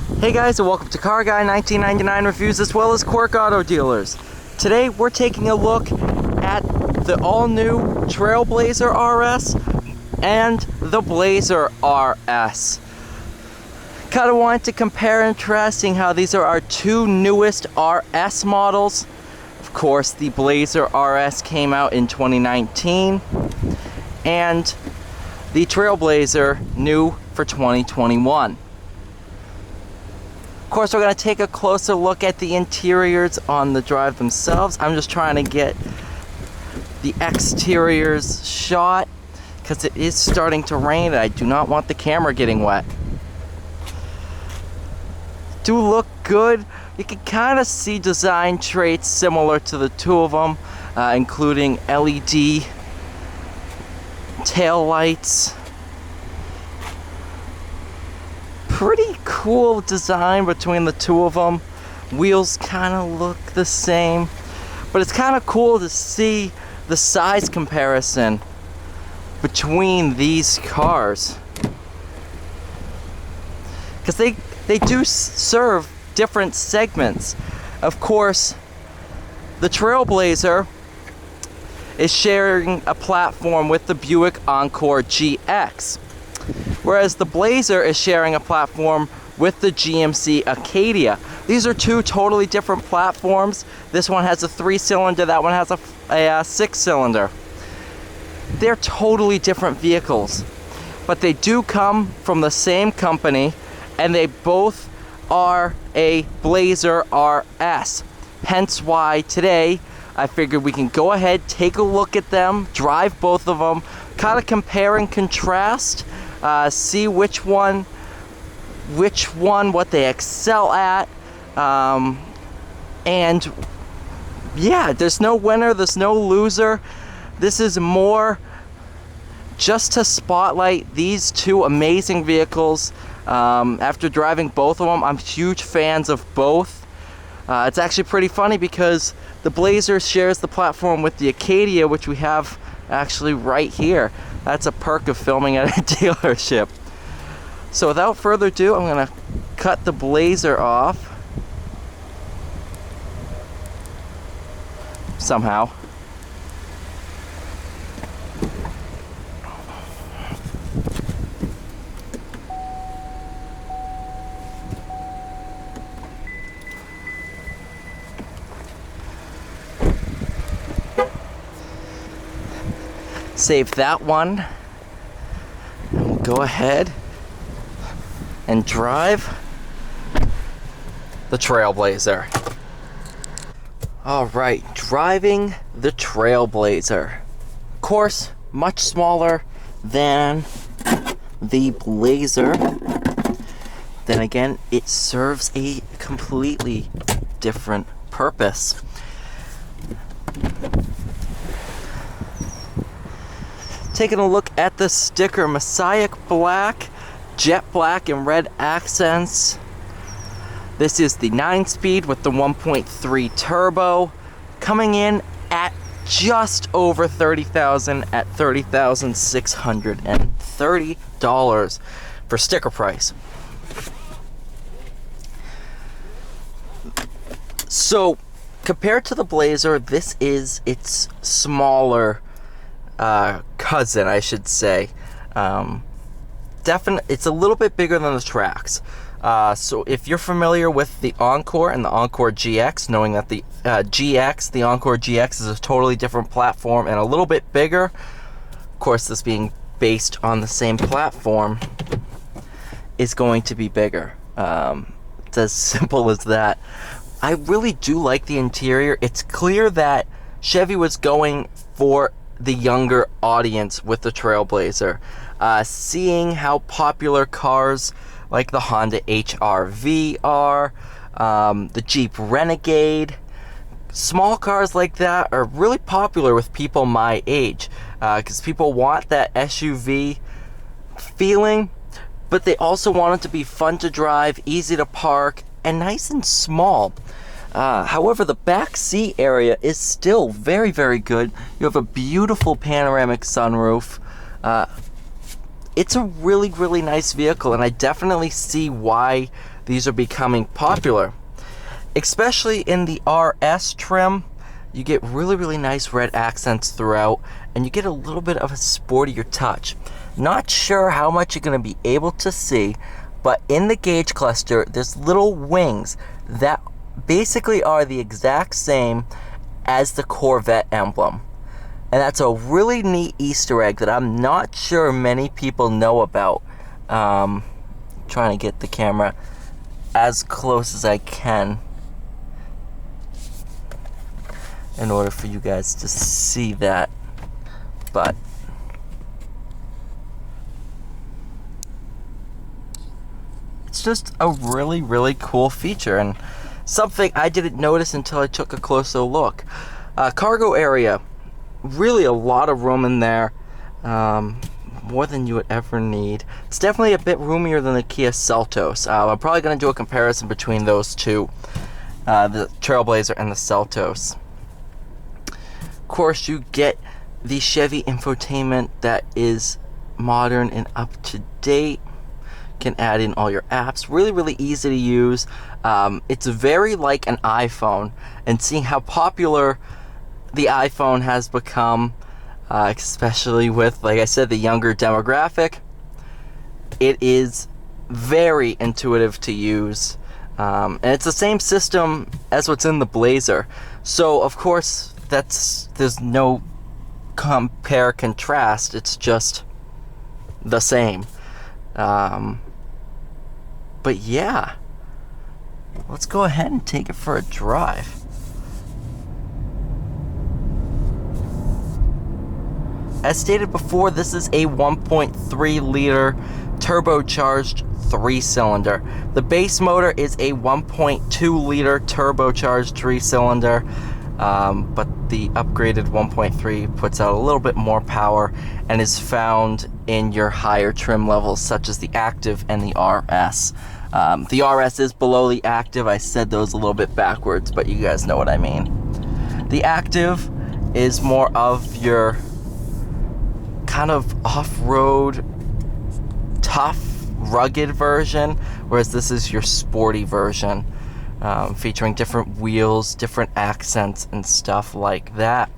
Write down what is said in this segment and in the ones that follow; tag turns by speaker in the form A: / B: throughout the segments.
A: Hey guys, and welcome to Car Guy 1999 Reviews as well as Quirk Auto Dealers. Today we're taking a look at the all-new Trailblazer RS and the Blazer RS. Kind of wanted to compare and contrast, seeing how these are our two newest RS models. Of course, the Blazer RS came out in 2019 and the Trailblazer new for 2021. Of course, we're going to take a closer look at the interiors on the drive themselves. I'm just trying to get the exteriors shot because it is starting to rain and I do not want the camera getting wet. Do look good. You can kind of see design traits similar to the two of them, including LED tail lights. Pretty cool design between the two of them. Wheels kind of look the same, but it's kind of cool to see the size comparison between these cars, because they do serve different segments. Of course, the Trailblazer is sharing a platform with the Buick Encore GX, whereas the Blazer is sharing a platform with the GMC Acadia. These are two totally different platforms. This one has a 3-cylinder, that one has a 6-cylinder. They're totally different vehicles, but they do come from the same company, and they both are a Blazer RS. Hence why today I figured we can go ahead, take a look at them, drive both of them, kind of compare and contrast, see which one what they excel at, and yeah, there's no winner, there's no loser. This is more just to spotlight these two amazing vehicles. After driving both of them, I'm huge fans of both. It's actually pretty funny because the Blazer shares the platform with the Acadia, which we have actually right here. That's a perk of filming at a dealership. So without further ado, I'm going to cut the Blazer off somehow. Save that one, and we'll go ahead and drive the Trailblazer. Alright, driving the Trailblazer. Of course, much smaller than the Blazer. Then again, it serves a completely different purpose. Taking a look at the sticker, Messiah Black, Jet Black, and red accents. This is the 9-speed with the 1.3 turbo, coming in at just over $30,000 at $30,630 for sticker price. So, compared to the Blazer, this is its smaller cousin, I should say. It's a little bit bigger than the Trax. So if you're familiar with the Encore and the Encore GX, knowing that the Encore GX is a totally different platform and a little bit bigger, of course this being based on the same platform, is going to be bigger. It's as simple as that. I really do like the interior. It's clear that Chevy was going for the younger audience with the Trailblazer. Seeing how popular cars like the Honda HR-V are, the Jeep Renegade, small cars like that are really popular with people my age, because people want that SUV feeling, but they also want it to be fun to drive, easy to park, and nice and small. However, the back seat area is still very, very good. You have a beautiful panoramic sunroof. It's a really, really nice vehicle, and I definitely see why these are becoming popular. Especially in the RS trim, you get really nice red accents throughout, and you get a little bit of a sportier touch. Not sure how much you're going to be able to see, but in the gauge cluster, there's little wings that basically are the exact same as the Corvette emblem. And that's a really neat Easter egg that I'm not sure many people know about. Trying to get the camera as close as I can in order for you guys to see that, but it's just a really cool feature and something I didn't notice until I took a closer look. Cargo area, really a lot of room in there, more than you would ever need. It's definitely a bit roomier than the Kia Seltos. I'm probably going to do a comparison between those two, the Trailblazer and the Seltos. Of course, you get the Chevy infotainment that is modern and up to date. Can add in all your apps. Really easy to use. It's very like an iPhone, and seeing how popular the iPhone has become, especially with, like I said, the younger demographic, it is very intuitive to use. And it's the same system as what's in the Blazer. So, of course, there's no compare contrast. It's just the same. But yeah, let's go ahead and take it for a drive. As stated before, this is a 1.3 liter turbocharged 3-cylinder. The base motor is a 1.2 liter turbocharged 3-cylinder. But the upgraded 1.3 puts out a little bit more power and is found in your higher trim levels such as the Active and the RS. The RS is below the Active. I said those a little bit backwards, but you guys know what I mean. The Active is more of your kind of off-road, tough, rugged version, whereas this is your sporty version. Featuring different wheels, different accents, and stuff like that.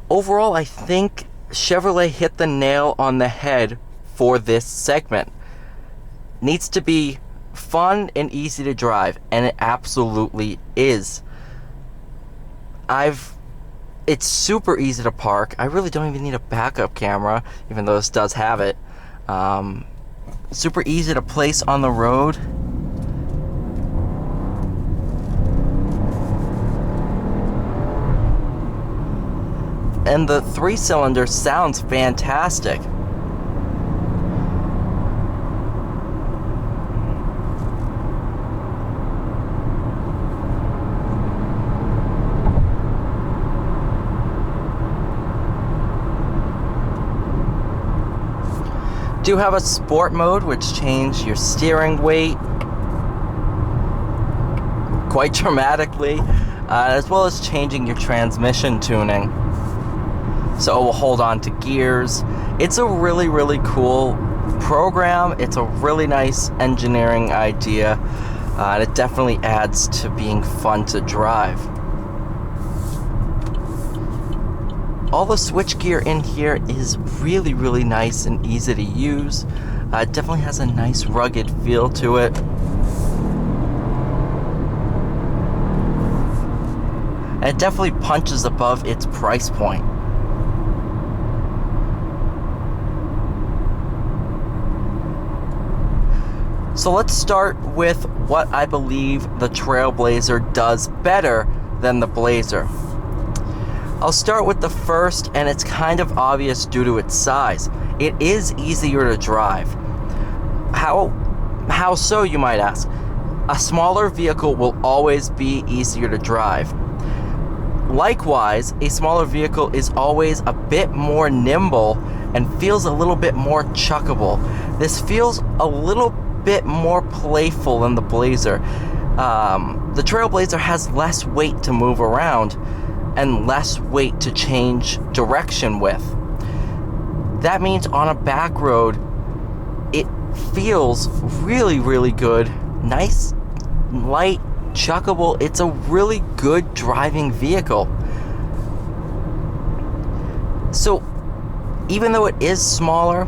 A: Overall, I think Chevrolet hit the nail on the head for this segment. Needs to be fun and easy to drive, and it absolutely is. It's super easy to park. I really don't even need a backup camera, even though this does have it. Super easy to place on the road. And the 3-cylinder sounds fantastic. Do have a sport mode, which changes your steering weight quite dramatically, as well as changing your transmission tuning. So it will hold on to gears. It's a really cool program. It's a really nice engineering idea, and it definitely adds to being fun to drive. All the switchgear in here is really nice and easy to use. It definitely has a nice rugged feel to it. And it definitely punches above its price point. So let's start with what I believe the Trailblazer does better than the Blazer. I'll start with the first, and it's kind of obvious due to its size. It is easier to drive. How so, you might ask? A smaller vehicle will always be easier to drive. Likewise, a smaller vehicle is always a bit more nimble and feels a little bit more chuckable. This feels a little bit more playful than the Blazer. The Trailblazer has less weight to move around and less weight to change direction with. That means on a back road, it feels really, really good. Nice, light, chuckable. It's a really good driving vehicle. So even though it is smaller,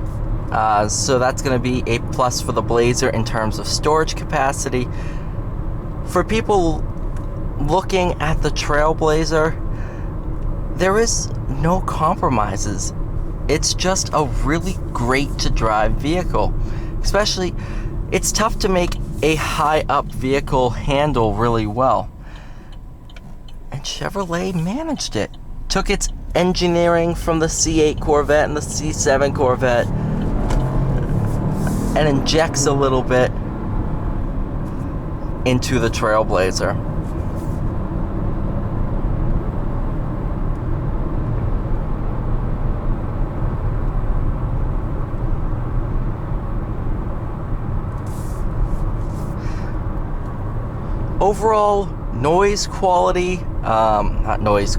A: so that's going to be a plus for the Blazer in terms of storage capacity. For people looking at the Trailblazer, there is no compromises. It's just a really great to drive vehicle. Especially, it's tough to make a high up vehicle handle really well. And Chevrolet managed it. Took its engineering from the C8 Corvette and the C7 Corvette and injects a little bit into the Trailblazer. Overall noise quality, noise,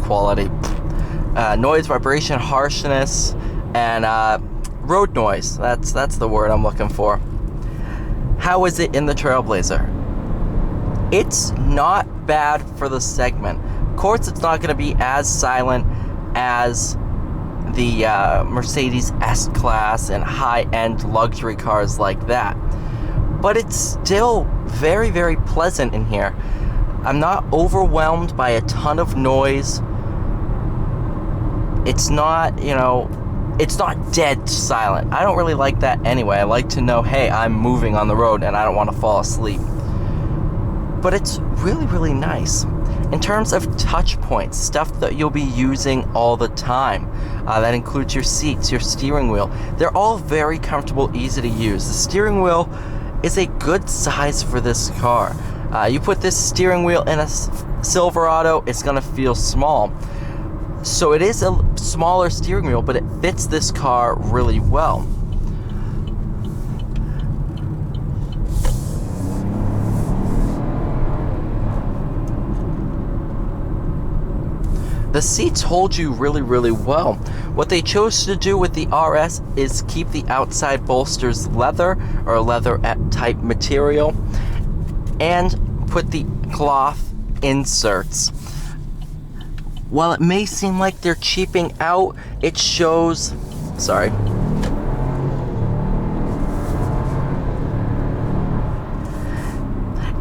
A: vibration, harshness, and road noise. That's the word I'm looking for. How is it in the Trailblazer? It's not bad for the segment. Of course, it's not going to be as silent as the Mercedes S-Class and high-end luxury cars like that. But it's still very, very pleasant in here. I'm not overwhelmed by a ton of noise. It's not, it's not dead silent. I don't really like that anyway. I like to know, hey, I'm moving on the road and I don't want to fall asleep. But it's really, really nice. In terms of touch points, stuff that you'll be using all the time, that includes your seats, your steering wheel. They're all very comfortable, easy to use. The steering wheel is a good size for this car. You put this steering wheel in a Silverado, it's going to feel small. So it is a smaller steering wheel, but it fits this car really well. The seats hold you really, really well. What they chose to do with the RS is keep the outside bolsters leather or leather type material and put the cloth inserts. While it may seem like they're cheaping out, it shows,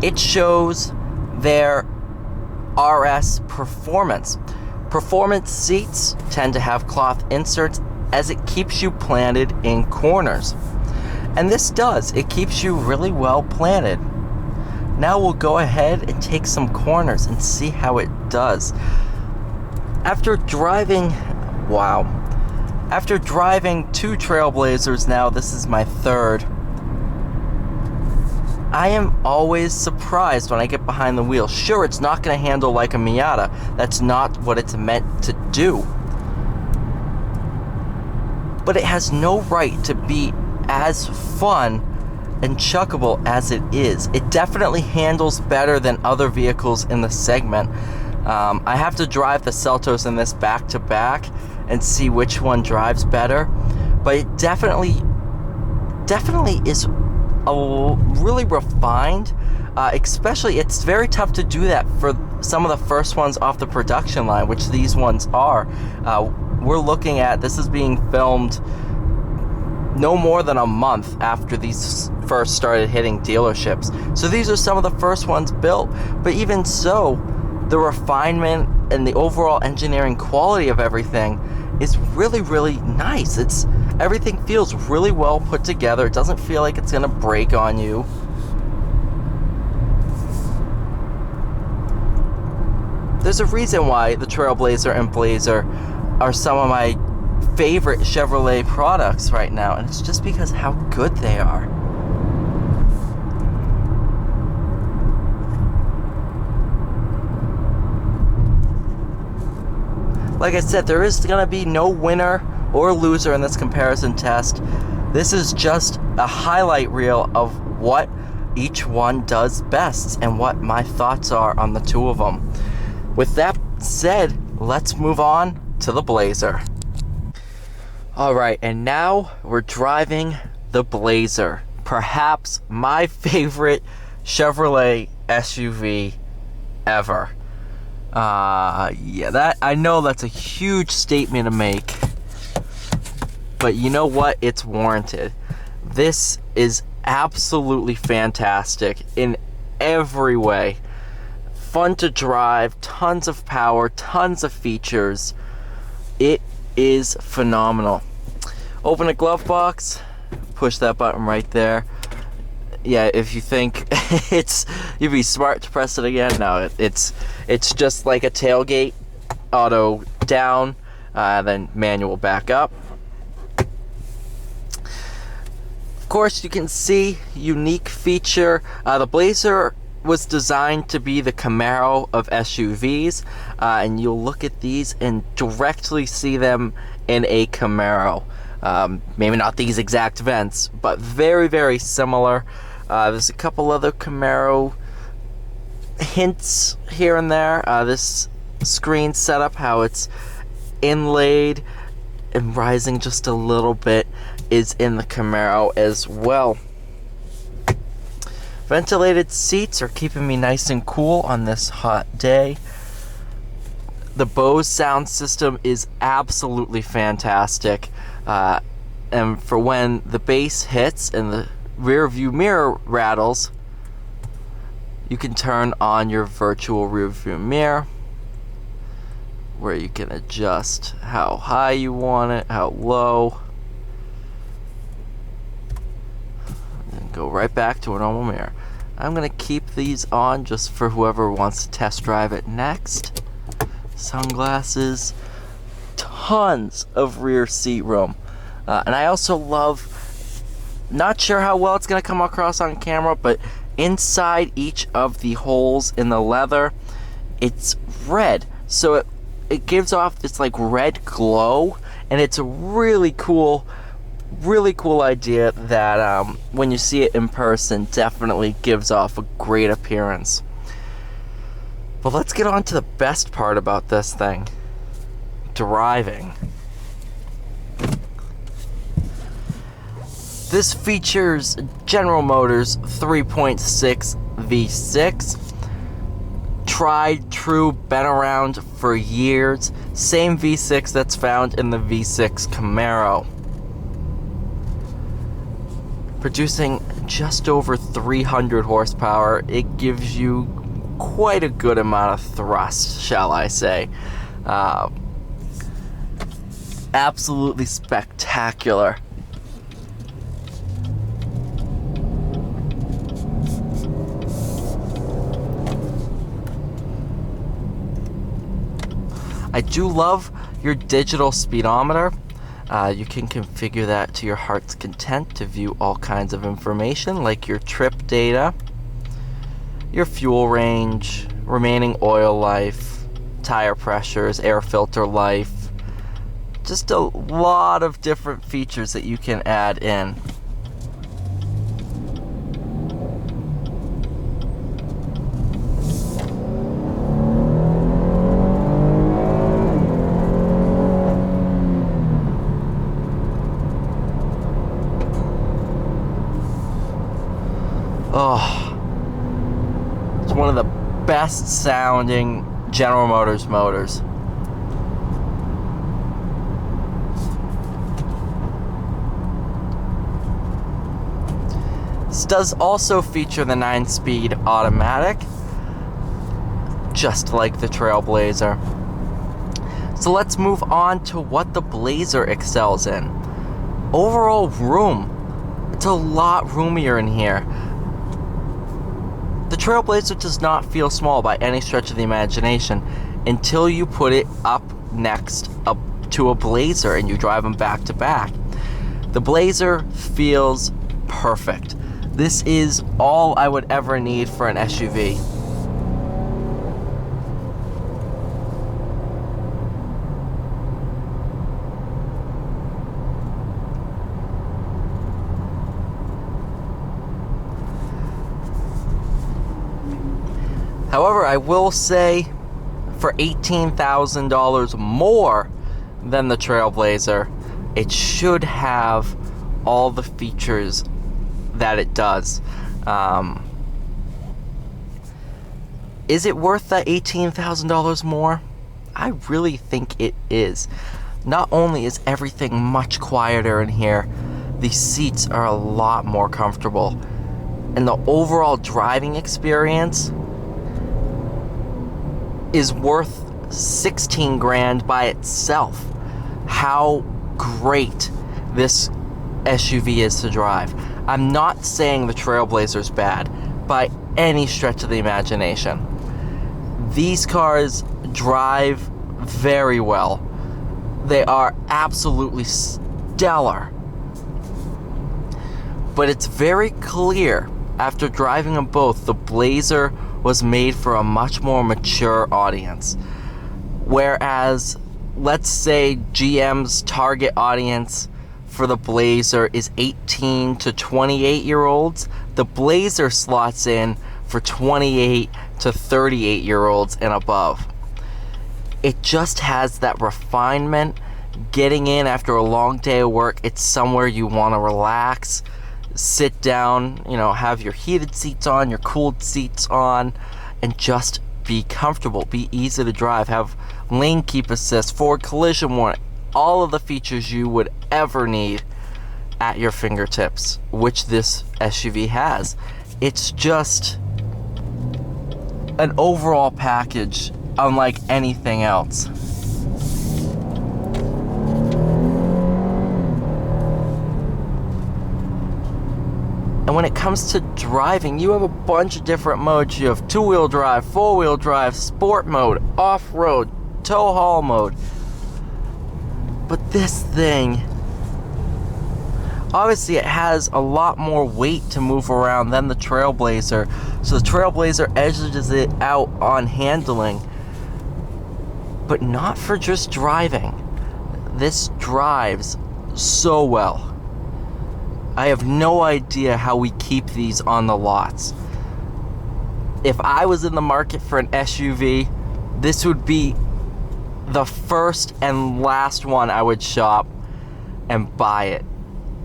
A: it shows their RS performance. Performance seats tend to have cloth inserts as it keeps you planted in corners. And this does, it keeps you really well planted. Now we'll go ahead and take some corners and see how it does. After driving two Trailblazers now, this is my third, I am always surprised when I get behind the wheel. Sure, it's not going to handle like a Miata. That's not what it's meant to do. But it has no right to be as fun and chuckable as it is. It definitely handles better than other vehicles in the segment. I have to drive the Seltos in this back to back and see which one drives better, but it definitely is really refined. Especially, it's very tough to do that for some of the first ones off the production line, which these ones are. We're looking at, this is being filmed no more than a month after these first started hitting dealerships. So these are some of the first ones built, but even so, the refinement and the overall engineering quality of everything is really, really nice. Everything feels really well put together. It doesn't feel like it's gonna break on you. There's a reason why the Trailblazer and Blazer are some of my favorite Chevrolet products right now, and it's just because how good they are. Like I said, there is going to be no winner or loser in this comparison test. This is just a highlight reel of what each one does best and what my thoughts are on the two of them. With that said, let's move on to the Blazer. Alright, and now we're driving the Blazer. perhaps my favorite Chevrolet SUV ever. Yeah, that, I know that's a huge statement to make, but you know what? It's warranted. This is absolutely fantastic in every way. Fun to drive, tons of power, tons of features. It is phenomenal. Open a glove box, push that button right there. Yeah, if you think you'd be smart to press it again. No, it's just like a tailgate, auto down, then manual back up. Of course, you can see unique feature. The Blazer was designed to be the Camaro of SUVs, and you'll look at these and directly see them in a Camaro. Maybe not these exact vents, but very, very similar. There's a couple other Camaro hints here and there. This screen setup, how it's inlaid and rising just a little bit, is in the Camaro as well. Ventilated seats are keeping me nice and cool on this hot day. The Bose sound system is absolutely fantastic. And for when the bass hits and the rear view mirror rattles, you can turn on your virtual rear view mirror, where you can adjust how high you want it, how low, and go right back to a normal mirror. I'm going to keep these on just for whoever wants to test drive it next. Sunglasses, tons of rear seat room. And I also love, not sure how well it's going to come across on camera, but inside each of the holes in the leather, it's red. So it gives off this like red glow, and it's a really cool idea that when you see it in person, definitely gives off a great appearance. But let's get on to the best part about this thing: driving. This features General Motors 3.6 V6. Tried, true, been around for years. Same V6 that's found in the V6 Camaro. Producing just over 300 horsepower, it gives you quite a good amount of thrust, shall I say. Absolutely spectacular. I do love your digital speedometer. You can configure that to your heart's content to view all kinds of information like your trip data, your fuel range, remaining oil life, tire pressures, air filter life. Just a lot of different features that you can add in. Oh, it's one of the best sounding General Motors motors. This does also feature the 9-speed automatic, just like the Trailblazer. So let's move on to what the Blazer excels in. Overall room, it's a lot roomier in here. The Trailblazer does not feel small by any stretch of the imagination until you put it up next to a Blazer and you drive them back to back. The Blazer feels perfect. This is all I would ever need for an SUV. However, I will say, for $18,000 more than the Trailblazer, it should have all the features that it does. Is it worth the $18,000 more? I really think it is. Not only is everything much quieter in here, the seats are a lot more comfortable, and the overall driving experience is worth 16 grand by itself. How great this SUV is to drive. I'm not saying the Trailblazer is bad by any stretch of the imagination. These cars drive very well. They are absolutely stellar. But it's very clear after driving them both, the Blazer was made for a much more mature audience. Whereas, let's say GM's target audience for the Blazer is 18 to 28 year olds, the Blazer slots in for 28 to 38 year olds and above. It just has that refinement. Getting in after a long day of work, it's somewhere you want to relax, sit down, have your heated seats on, your cooled seats on, and just be comfortable, be easy to drive, have lane keep assist, forward collision warning, all of the features you would ever need at your fingertips, which this SUV has. It's just an overall package unlike anything else. And when it comes to driving, you have a bunch of different modes. You have two-wheel drive, four-wheel drive, sport mode, off-road, tow haul mode. But this thing, obviously it has a lot more weight to move around than the Trailblazer. So the Trailblazer edges it out on handling, but not for just driving. This drives so well. I have no idea how we keep these on the lots. If I was in the market for an SUV, this would be the first and last one I would shop and buy it.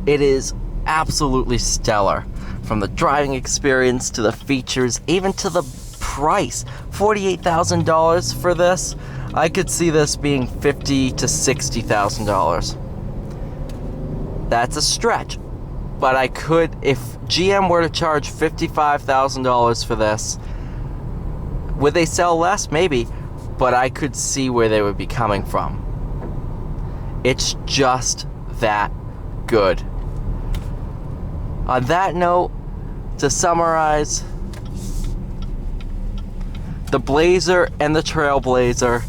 A: It is absolutely stellar. From the driving experience to the features, even to the price. $48,000 for this. I could see this being $50,000 to $60,000. That's a stretch. But I could, if GM were to charge $55,000 for this, would they sell less? Maybe, but I could see where they would be coming from. It's just that good. On that note, to summarize, the Blazer and the Trailblazer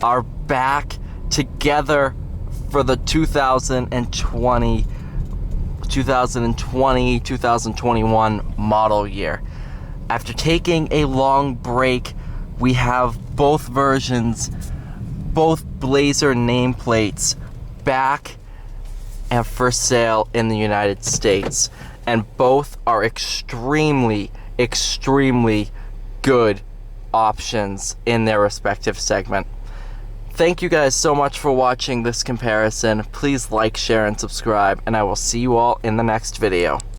A: are back together for the 2020-2021 model year. After taking a long break, we have both versions, both Blazer nameplates back and for sale in the United States, and both are extremely good options in their respective segment. Thank you guys so much for watching this comparison. Please like, share, and subscribe, and I will see you all in the next video.